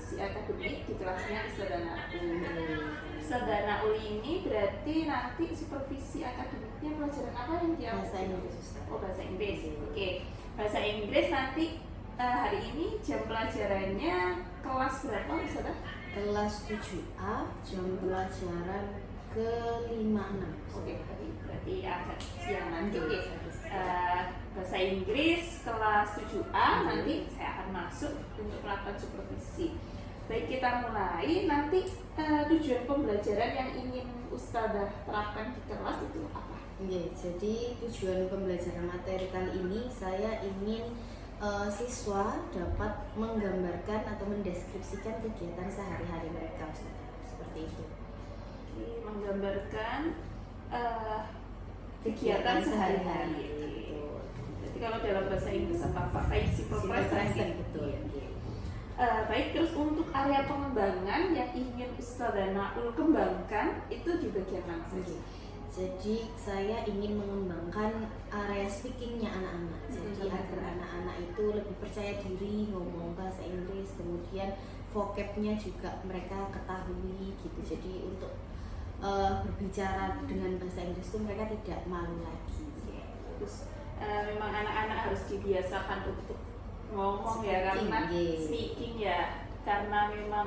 supervisi akademik di kelasnya Ustazah Naul. Ustazah Naul ini berarti nanti supervisi akademiknya pelajaran apa yang dia? Bahasa Inggris. Oh, bahasa Inggris. Oke. Bahasa Inggris nanti hari ini jam pelajarannya kelas berapa Ustazah? Kelas 7A, jam pelajaran ke-56. Oke, berarti agak siang nanti. Bahasa Inggris kelas 7A nanti saya akan masuk untuk melakukan supervisi. Baik, kita mulai. Nanti tujuan pembelajaran yang ingin Ustazah terapkan di kelas itu apa? Jadi tujuan pembelajaran materi kali ini saya ingin siswa dapat menggambarkan atau mendeskripsikan kegiatan sehari-hari mereka, seperti itu. Menggambarkan kegiatan sehari-hari. Jadi kalau dalam bahasa Inggris apa kayak simple present. Betul. Baik, terus untuk area pengembangan yang ingin Ustazah Naul kembangkan itu di bagian mana saja? Jadi saya ingin mengembangkan area speakingnya anak-anak. Jadi agar anak-anak itu lebih percaya diri ngomong bahasa Inggris, kemudian vocabnya juga mereka ketahui gitu. Jadi untuk berbicara dengan bahasa Inggris itu mereka tidak malu lagi. Terus memang anak-anak harus dibiasakan untuk ngomong speaking, karena speaking karena memang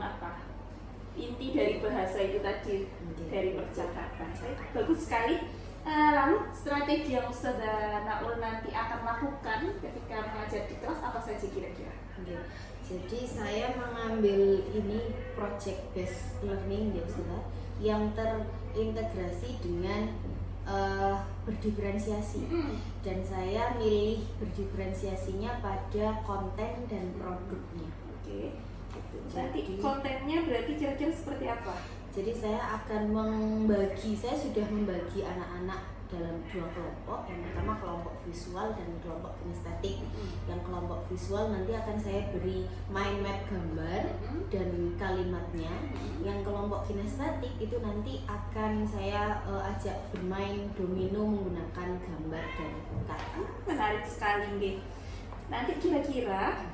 inti dari bahasa itu tadi dari percakapan. Bagus sekali. Lalu strategi yang Ustazah Naul nanti akan lakukan ketika mengajar di kelas apa saja kira-kira? Jadi saya mengambil ini project based learning yang terintegrasi dengan berdiferensiasi, dan saya milih berdiferensiasinya pada konten dan produknya. Oke. Nanti kontennya berarti kira-kira seperti apa? Jadi saya sudah membagi anak-anak dalam 2 kelompok. Yang pertama kelompok visual dan kelompok kinestetik. Yang kelompok visual nanti akan saya beri mind map gambar dan kalimatnya. Yang kelompok kinestetik itu nanti akan saya ajak bermain domino menggunakan gambar dan kata. Menarik sekali nih. Nanti kira-kira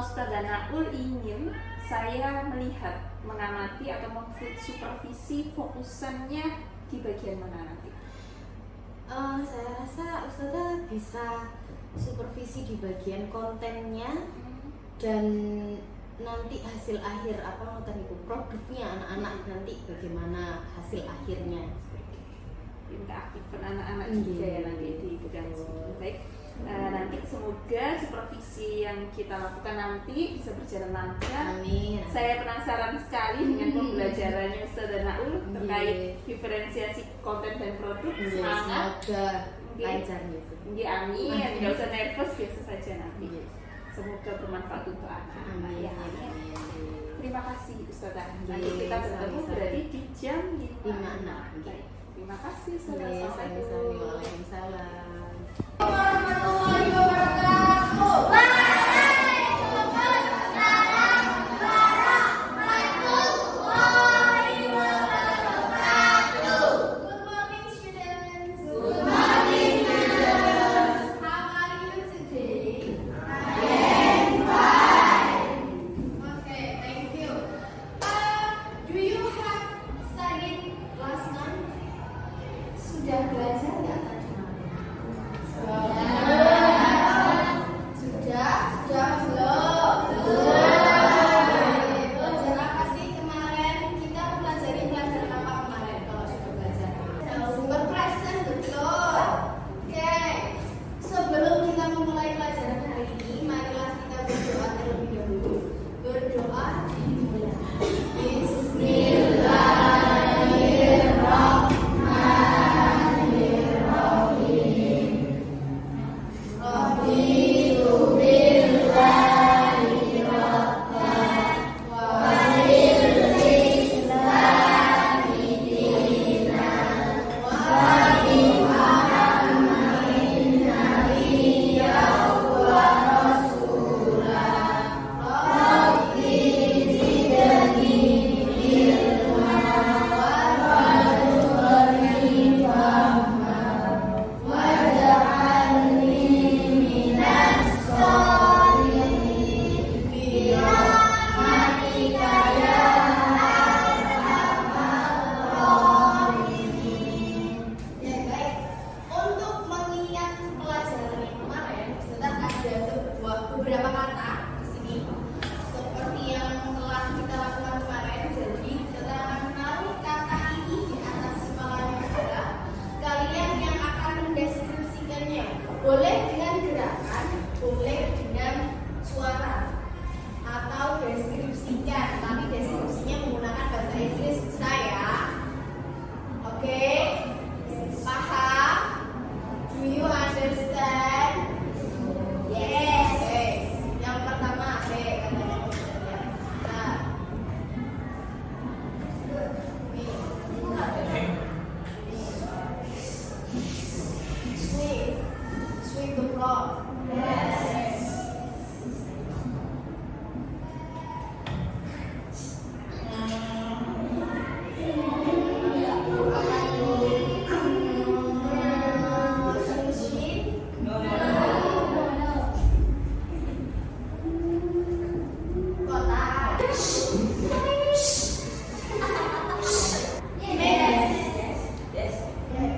Ustazah Naul ingin saya melihat, mengamati atau mengsupervisi fokusannya di bagian mana nanti? Saya rasa Ustazah bisa supervisi di bagian kontennya dan nanti hasil akhir produknya anak-anak nanti bagaimana hasil akhirnya. Aktifkan anak-anak juga ya nanti di bidang baik. Nanti semoga supervisi yang kita lakukan nanti bisa berjalan lancar. Amin. Saya penasaran sekali dengan pembelajarannya Ustazah Naul terkait diferensiasi konten dan produk. Semangat. Semoga lancar gitu. Amin. Nggak usah nervous, biasa saja nanti. Semoga bermanfaat untuk anak. Amin. Terima kasih Ustazah. Nanti kita bertemu berarti di jam 5. Terima kasih Ustazah. Assalamualaikum. Waalaikumsalam. Warahmatullahi wabarakatuh. Sudah belajar nggak tadi? Sudah. Oke, paham? Do you understand? Yes. Oke, yang pertama B katanya. Nah, sweep the floor. Yes.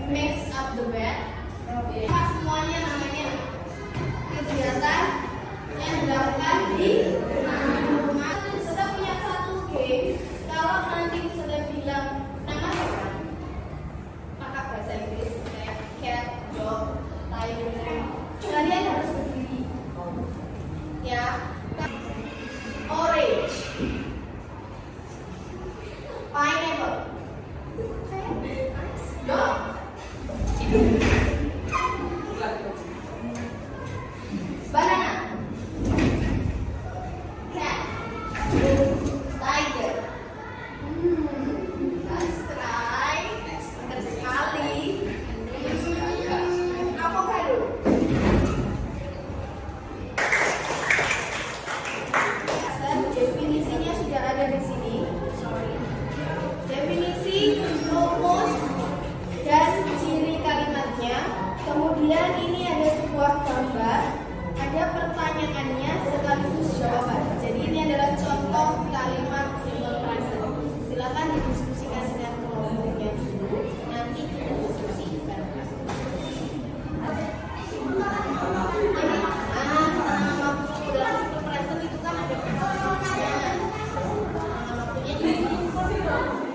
Mix up the bed. Apa semuanya namanya? Kegiatan yang dilakukan di rumah. Sudah punya satu game. Kalau nanti sudah bilang nama hewan, maka bahasa Inggris kayak cat, dog, tiger, kalian harus berdiri. Ya. Orange, pineapple, dog, banana, cat, tiger. Let's try. Pintar sekali. Avocado. Definisinya sudah ada di sini. Definisi, rumus, dan ciri kalimatnya. Kemudian ini ada sebuah gambar, ada pertanyaannya sekaligus jawaban. Jadi ini adalah contoh kalimat simple present. Silakan didiskusikan dengan kelompoknya dulu. Nanti kita diskusikan. Waktu dalam simple present itu kan ada pertanyaannya. Waktunya ini rumus kalimatnya.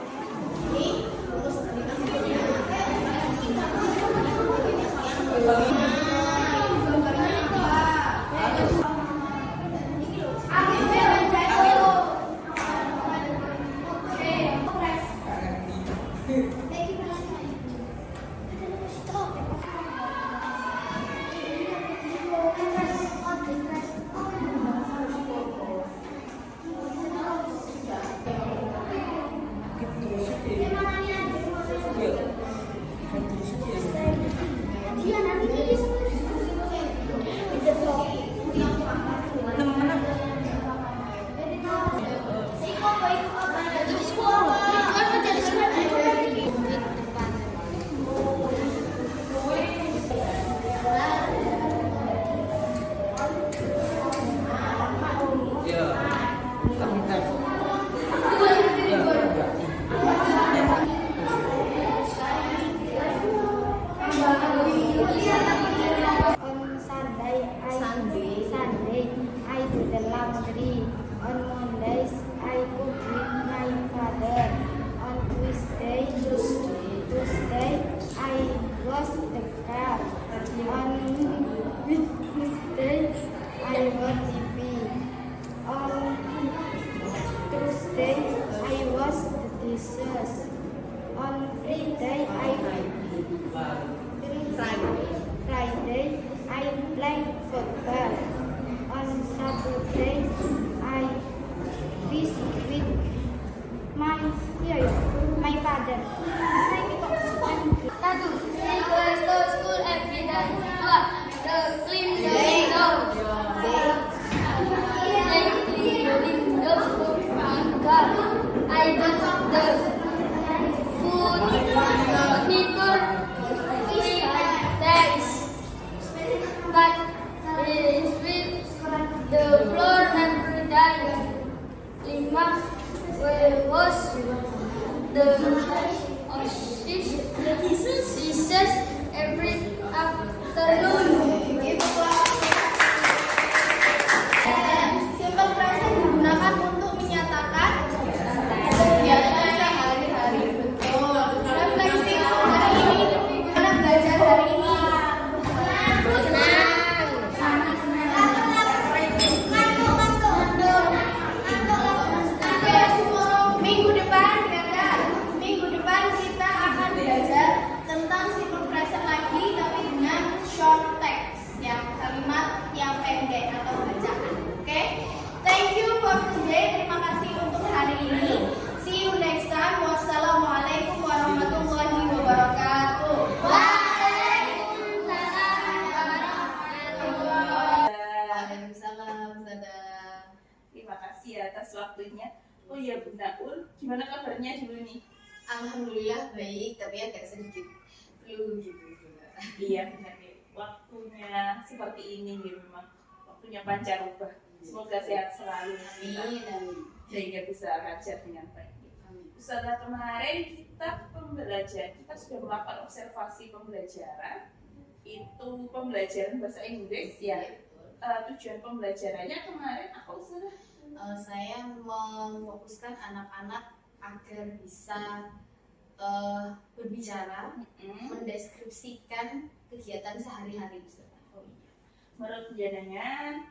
Sunday, I do the laundry. On Mondays, I cook with my father. On Tuesday, I wash the car. On Wednesday, I watch TV. On Thursday, I wash the dishes. On Friday, I play football. On Saturday, I visit with my father. Satu, I go to school every day. Dua, clean the window. I clean the window. Tiga, I dust the food. Monitor, days. But sweep the floor every day. Lima, will wash the dishes every afternoon. Simple present digunakan untuk menyatakan kegiatan sehari-hari. Betul. Refleksi hari ini. Mana belajar hari ini? Minggu depan kita akan belajar Gimana kabarnya dulu nih? Alhamdulillah baik, tapi agak sedikit flu gitu. Iya benar nih. Waktunya seperti ini nih memang. Waktunya pancaroba. Semoga sehat selalu. Amin. Sehingga bisa ngajar dengan baik. Setelah kemarin kita sudah melakukan observasi pembelajaran. Itu pembelajaran bahasa Inggris ya. Tujuan pembelajarannya kemarin apa Ustazah? Saya memfokuskan anak-anak agar bisa berbicara, mendeskripsikan kegiatan sehari-hari. Menurut jenengan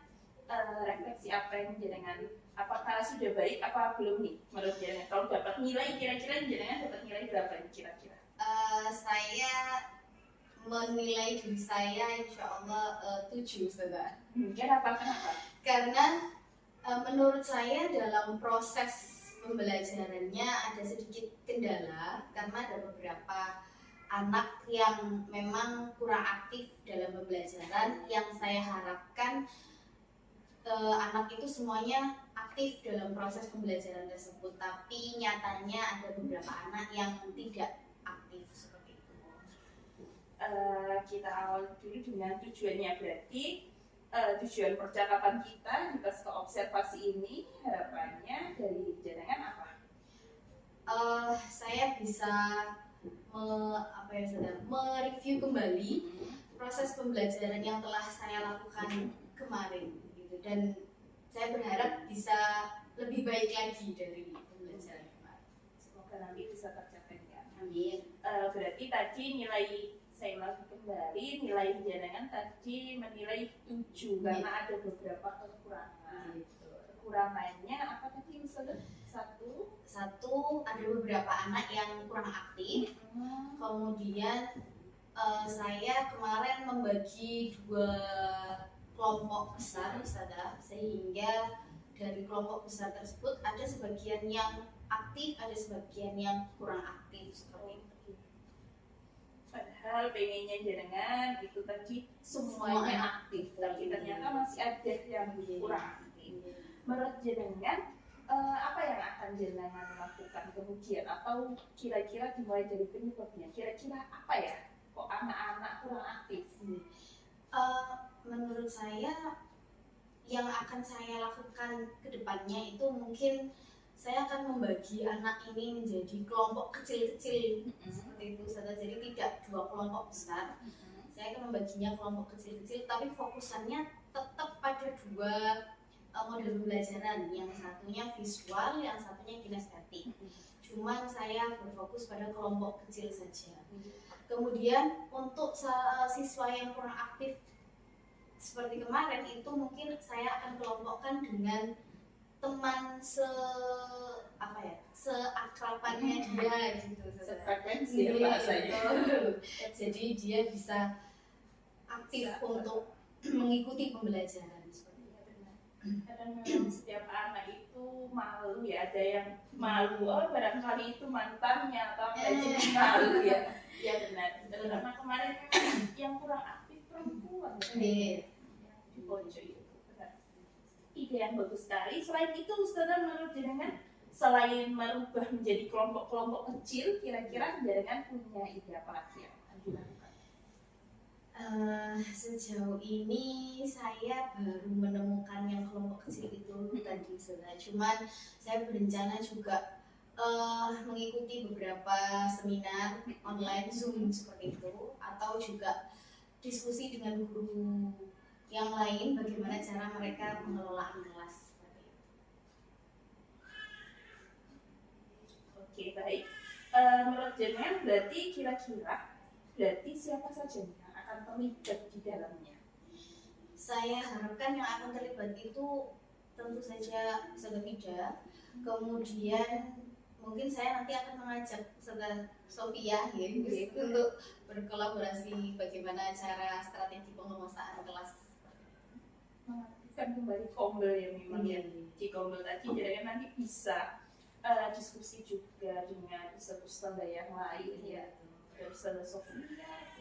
refleksi apa yang jenengan, apakah sudah baik apa belum nih menurut jenengan? Kalau dapat nilai kira-kira jenengan dapat nilai berapa nih kira-kira? Saya menilai diri saya insya Allah 7 Ustazah. Kenapa? Karena menurut saya dalam proses pembelajarannya ada sedikit kendala karena ada beberapa anak yang memang kurang aktif dalam pembelajaran. Yang saya harapkan anak itu semuanya aktif dalam proses pembelajaran tersebut, tapi nyatanya ada beberapa anak yang tidak aktif seperti itu. Kita awal dulu dengan tujuannya, berarti tujuan percakapan kita di pas ke observasi ini harapannya dari jenengan apa? Saya bisa mereview kembali proses pembelajaran yang telah saya lakukan kemarin gitu, dan saya berharap bisa lebih baik lagi dari pembelajaran kemarin. Semoga nanti bisa tercapai ya. Amin. Berarti tadi nilai saya lagi kembali, nilai jenengan tadi menilai 7 karena ada beberapa kekurangan. Kekurangannya apa tadi misalnya? Satu ada beberapa anak yang kurang aktif. Kemudian saya kemarin membagi 2 kelompok besar Ustazah, sehingga dari kelompok besar tersebut ada sebagian yang aktif, ada sebagian yang kurang aktif seperti itu. Padahal pengennya jenengan itu tadi semuanya aktif, tapi ternyata masih ada yang kurang aktif. Menurut jenengan apa yang akan jenengan lakukan kemudian, atau kira-kira dimulai dari penyebabnya? Kira-kira apa ya? Kok anak-anak kurang aktif? Menurut saya yang akan saya lakukan ke depannya itu mungkin saya akan membagi anak ini menjadi kelompok kecil-kecil seperti itu saja. Jadi tidak 2 kelompok besar. Saya akan membaginya kelompok kecil-kecil, tapi fokusannya tetap pada 2 model pembelajaran. Yang satunya visual, yang satunya kinestetik. Cuman saya berfokus pada kelompok kecil saja. Kemudian untuk siswa yang kurang aktif seperti kemarin itu mungkin saya akan kelompokkan dengan teman seakrabannya dia gitu. Sefrekuensi ya bahasanya. Jadi dia bisa aktif untuk mengikuti pembelajaran seperti itu. Kadang memang setiap anak itu malu ya, ada yang malu, barangkali itu mantannya atau apa, jadi malu ya. Ya benar. Karena kemarin yang kurang aktif perempuan di pojok itu. Ide yang bagus sekali. Selain itu Ustazah, menurut jenengan selain merubah menjadi kelompok-kelompok kecil, kira-kira jenengan punya ide apa lagi yang akan dilakukan? Sejauh ini saya baru menemukan yang kelompok kecil itu tadi Ustazah. Cuman saya berencana juga mengikuti beberapa seminar online Zoom seperti itu, atau juga diskusi dengan guru yang lain bagaimana cara mereka mengelola kelas seperti itu. Oke, baik. Menurut jenengan berarti kira-kira siapa saja yang akan terlibat di dalamnya? Saya harapkan yang akan terlibat itu tentu saja Ustazah Fida. Kemudian mungkin saya nanti akan mengajak Ustazah Sofia ya, untuk berkolaborasi bagaimana cara strategi penguasaan kelas. Kan kembali kombel ya memang ya. Di kombel tadi jenengan nanti bisa diskusi juga dengan ustaz-ustaz yang lain ya. Ada Ustazah Sofia,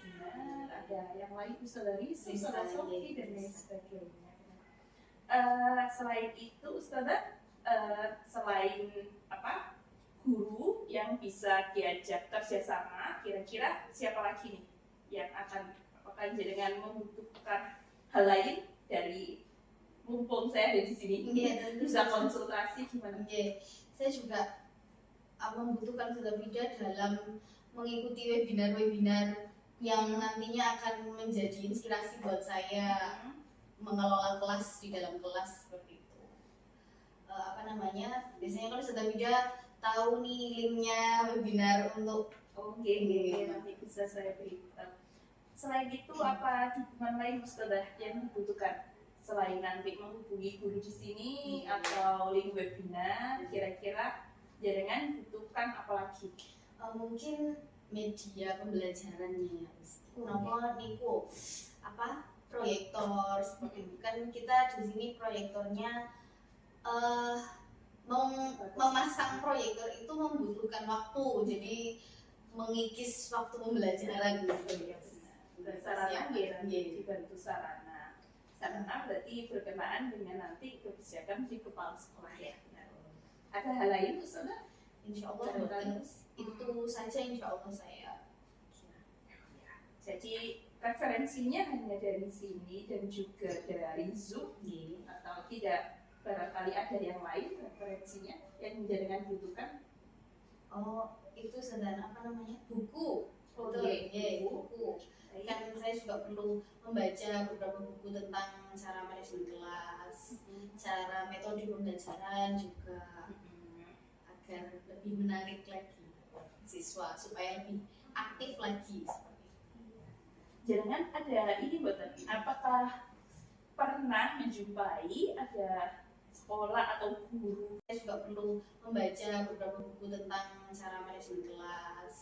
benar, ada yang lain Ustazah Risi, Ustazah Sofi dan lain sebagainya. Selain itu Ustazah, selain guru yang bisa diajak kerjasama, kira-kira siapa lagi nih yang apakah jenengan membutuhkan hal lain dari mumpung saya ada di sini? Iya, Bisa konsultasi gimana? Saya juga membutuhkan Sutabida dalam mengikuti webinar-webinar yang nantinya akan menjadi inspirasi buat saya mengelola kelas di dalam kelas seperti itu. Biasanya kalau Sutabida tahu nih linknya webinar untuk Oke, nanti bisa saya beritahu. Selain itu apa dukungan lain Ustazah yang dibutuhkan selain nanti menghubungi guru di sini atau link webinar, kira-kira jaringan butuhkan apa lagi? mungkin media pembelajarannya ya. Kenapa niku proyektor seperti itu kan kita di sini proyektornya memasang proyektor itu membutuhkan waktu, jadi mengikis waktu pembelajaran gitu ya. Sarana dibantu sarana berarti berkenaan dengan nanti kebijakan di kepala sekolah ya. Ada hal lain Ustazah? Insya Allah itu saja insya Allah saya. Jadi referensinya hanya dari sini dan juga dari Zoom atau tidak, barangkali ada yang lain referensinya yang jaringan butuhkan? Itu sedang buku. Buku. Kan saya juga perlu membaca beberapa buku tentang cara manajemen kelas, cara metode pembelajaran juga, agar lebih menarik lagi siswa supaya lebih aktif lagi. Jangan ada ini buatan, apakah pernah menjumpai ada sekolah atau guru? Saya juga perlu membaca beberapa buku tentang cara manajemen kelas,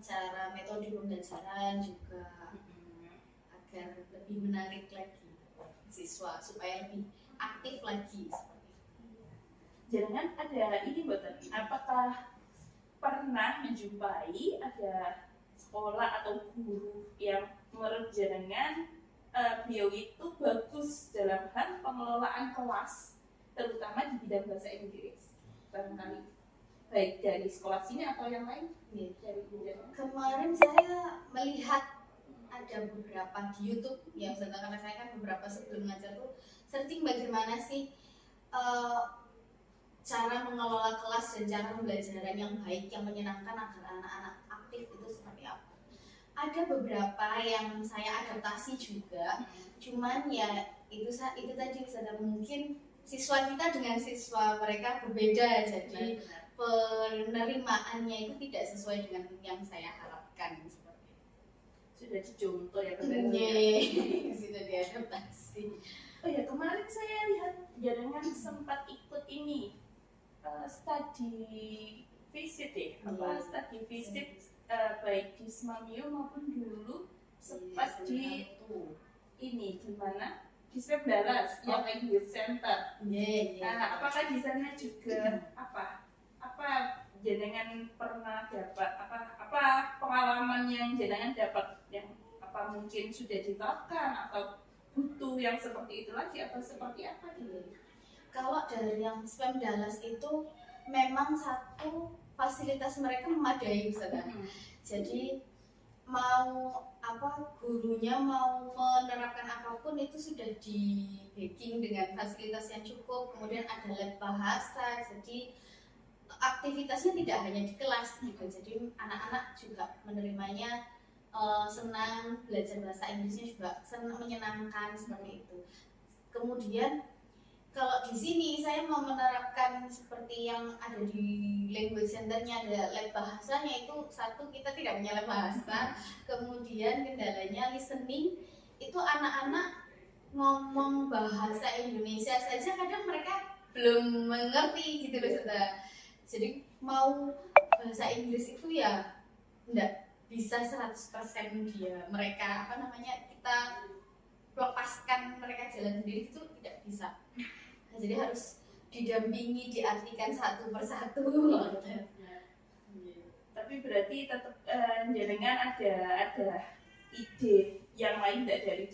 cara metode pembelajaran juga, agar lebih menarik lagi siswa supaya lebih aktif lagi. Jangan ada ini buatan, apakah pernah menjumpai ada sekolah atau guru yang menurut jenengan beliau itu bagus dalam hal pengelolaan kelas, terutama di bidang bahasa Inggris, barangkali baik dari sekolah sini atau yang lain? Dari jenengan. Kemarin saya melihat ada beberapa di YouTube ya, karena saya kan beberapa sebelum ngajar tuh searching bagaimana sih cara mengelola kelas dan cara pembelajaran yang baik, yang menyenangkan agar anak-anak aktif itu seperti apa. Ada beberapa yang saya adaptasi juga, cuman ya itu tadi mungkin siswa kita dengan siswa mereka berbeda, jadi penerimaannya itu tidak sesuai dengan yang saya harapkan seperti itu. Sudah dicontoh ya Sudah diadaptasi. Oh ya, kemarin saya lihat jaringan sempat ikut ini study visit study visit baik di Smamio maupun dulu sempat di ini di mana di Swab Dallas yang Language Center. Nah, apakah di sana juga apa jenengan pernah dapat apa pengalaman yang jenengan dapat yang apa mungkin sudah diterapkan atau butuh yang seperti itu lagi atau seperti apa gitu? Kalau dari yang Swab Dallas itu memang satu fasilitas mereka memadai, jadi mau gurunya mau menerapkan apapun itu sudah di backing dengan fasilitas yang cukup, kemudian ada lab bahasa, jadi aktivitasnya tidak hanya di kelas gitu, jadi anak-anak juga menerimanya senang, belajar bahasa Inggrisnya juga senang, menyenangkan seperti itu. Kemudian kalau di sini saya mau menerapkan seperti yang ada di language centernya, ada lab bahasanya, itu satu kita tidak punya lab bahasa, kemudian kendalanya listening, itu anak-anak ngomong bahasa Indonesia saja kadang mereka belum mengerti gitu loh Saudara. Jadi mau bahasa Inggris itu ya enggak bisa 100% mereka kita lepaskan mereka jalan sendiri itu tidak bisa. Nah, jadi harus didampingi, diartikan satu persatu. Tapi berarti tetap jenengan ada ide yang lain dari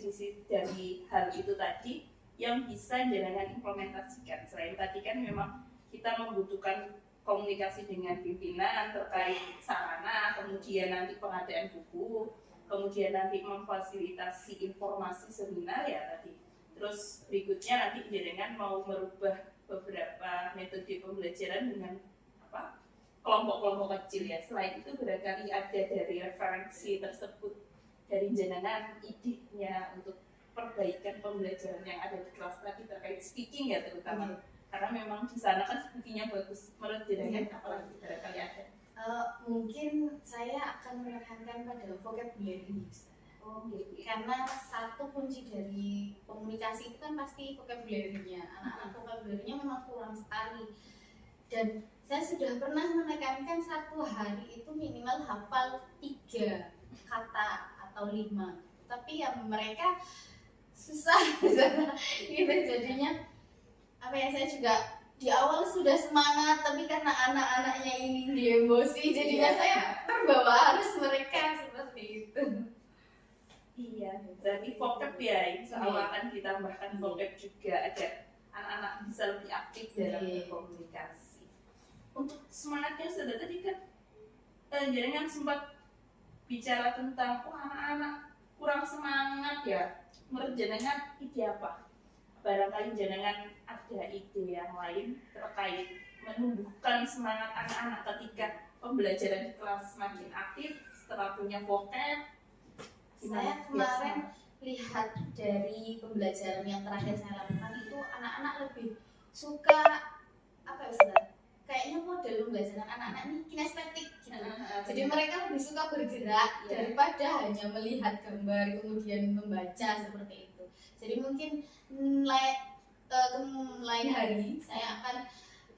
hal itu tadi yang bisa jenengan implementasikan. Selain tadi kan memang kita membutuhkan komunikasi dengan pimpinan terkait sarana, kemudian nanti pengadaan buku, kemudian nanti memfasilitasi informasi seminar ya tadi. Terus berikutnya nanti jenengan mau merubah beberapa metode pembelajaran dengan apa? Kelompok-kelompok kecil ya. Selain itu barangkali ada dari referensi tersebut dari jenengan idenya untuk perbaikan pembelajaran yang ada di kelas tadi terkait speaking ya terutama. Karena memang di sana kan speakingnya bagus. Menurut jenengan apalagi barangkali ada? Mungkin saya akan menekankan pada vocabulary. Karena satu kunci dari komunikasi itu kan pasti vocabulary-nya. Anak-anak vocabulary-nya memang kurang sekali. Dan saya sudah pernah menekankan satu hari itu minimal hafal 3 kata atau 5. Tapi ya mereka susah gitu jadinya. Saya juga di awal sudah semangat, tapi karena anak-anaknya ini emosi, jadinya saya terbawa arus mereka seperti itu. Iya, berarti vocab ya, insya Allah akan ditambahkan vocab juga agar anak-anak bisa lebih aktif dalam berkomunikasi. Untuk semangatnya sudah tadi kan, jangan sempat bicara tentang anak-anak kurang semangat ya. Menurut jenengan ide apa? Barangkali jenengan ada ide yang lain terkait menumbuhkan semangat anak-anak ketika pembelajaran di kelas semakin aktif setelah punya vocab. Saya kemarin lihat dari pembelajaran yang terakhir saya lakukan itu anak-anak lebih suka kayaknya model pembelajaran anak-anak ini kinestetik gitu. Jadi mereka lebih suka bergerak daripada hanya melihat gambar kemudian membaca seperti itu. Jadi mungkin lain hari saya akan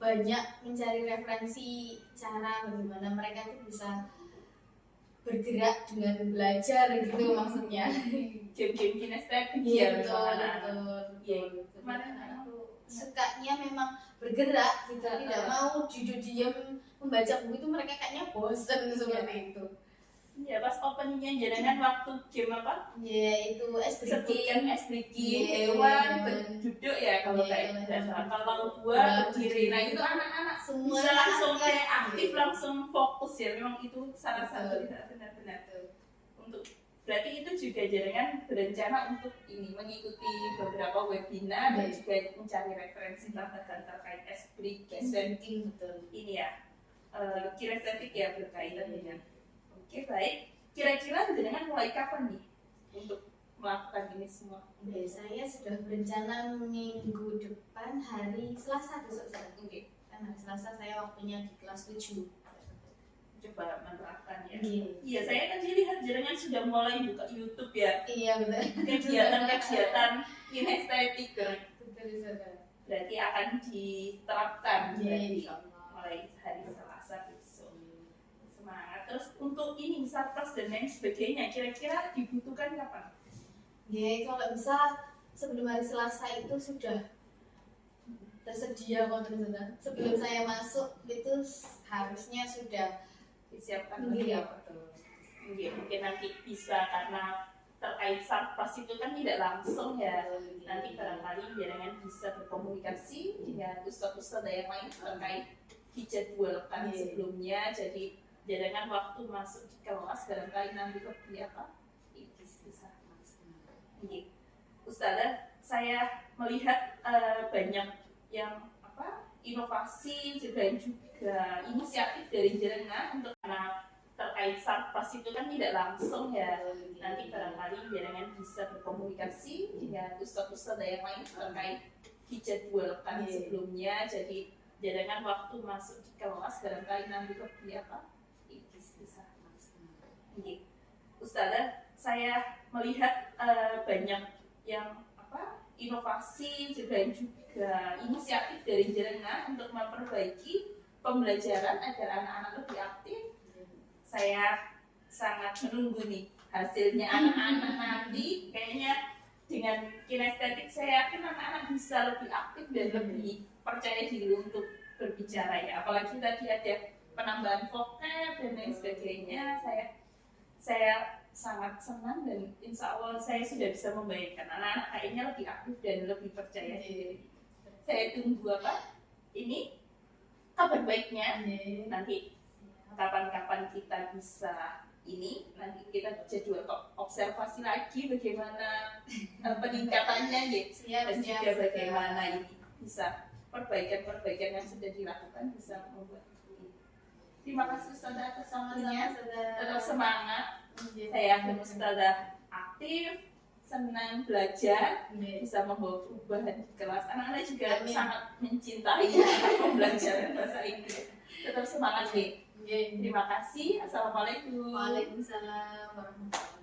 banyak mencari referensi cara bagaimana mereka itu bisa bergerak dengan belajar gitu maksudnya. Game-game kinestetik Iya, betul. Kemarin aku sukanya memang bergerak gitu, tidak mau duduk diam membaca buku itu mereka kayaknya bosen seperti itu. Iya, pas openingnya jenengan waktu game apa? Iya, itu Sebutkan es breaking, hewan, duduk ya kalau kayak dasar. Kalau gua berdiri, nah itu anak-anak semua bisa langsung kayak aktif, langsung fokus ya. Memang itu salah satu benar-benar. Untuk berarti itu juga jenengan berencana untuk ini mengikuti beberapa webinar dan juga mencari referensi tambahan terkait es breaking dan ini ya kinestetik ya berkaitan dengan. Oke, baik. Kira-kira jenengan mulai kapan nih untuk melakukan ini semua? Saya sudah berencana minggu depan hari Selasa besok saya. Oke. Karena Selasa saya waktunya di kelas 7. Coba menerapkan ya. Iya, saya tadi lihat jenengan sudah mulai buka YouTube ya. Iya, betul. Kegiatan kinestetik. Betul. Berarti akan diterapkan Iya, mulai hari Selasa besok. Semangat. Terus untuk ini sarpras dan lain sebagainya kira-kira dibutuhkan kapan? Kalau bisa sebelum hari Selasa itu sudah tersedia konten. Sebelum saya masuk itu harusnya sudah disiapkan lagi apa tuh? Mungkin nanti bisa karena terkait sarpras itu kan tidak langsung ya. Nanti barangkali jenengan bisa berkomunikasi dengan ustadz-ustadz yang lain terkait dijadwalkan sebelumnya. Jadi jenengan waktu masuk di kelas barangkali nanti lebih apa? Bisa. Ustazah, saya melihat banyak yang inovasi dan juga inisiatif dari jenengan untuk anak terkait sarpras itu kan tidak langsung ya. Nanti barangkali jenengan bisa berkomunikasi dengan ustadz-ustadz yang lain terkait dijadwalkan sebelumnya. Jadi jenengan waktu masuk di kelas barangkali nanti lebih apa? Bisa. Ustazah, saya melihat banyak yang inovasi dan juga inisiatif dari jenengan untuk memperbaiki pembelajaran agar anak-anak lebih aktif. Saya sangat menunggu nih hasilnya anak-anak nanti. Kayaknya dengan kinestetik saya yakin anak-anak bisa lebih aktif dan lebih percaya diri untuk berbicara ya. Apalagi tadi ada penambahan vocab dan lain sebagainya. Saya sangat senang dan insya Allah saya sudah bisa membayangkan anak-anak kayaknya lebih aktif dan lebih percaya diri. Saya tunggu ini kabar baiknya nanti kapan-kapan kita bisa nanti kita jadi observasi lagi bagaimana peningkatannya gitu, dan juga bagaimana ini bisa perbaikan yang sudah dilakukan bisa membuat. Terima kasih Ustazah atas waktunya, tetap semangat. Saya yakin Ustazah aktif, senang belajar, bisa membawa perubahan di kelas. Anak-anak juga sangat mencintai pembelajaran bahasa Inggris. Tetap semangat nih. Terima kasih. Assalamualaikum. Waalaikumsalam warahmatullahi wabarakatuh.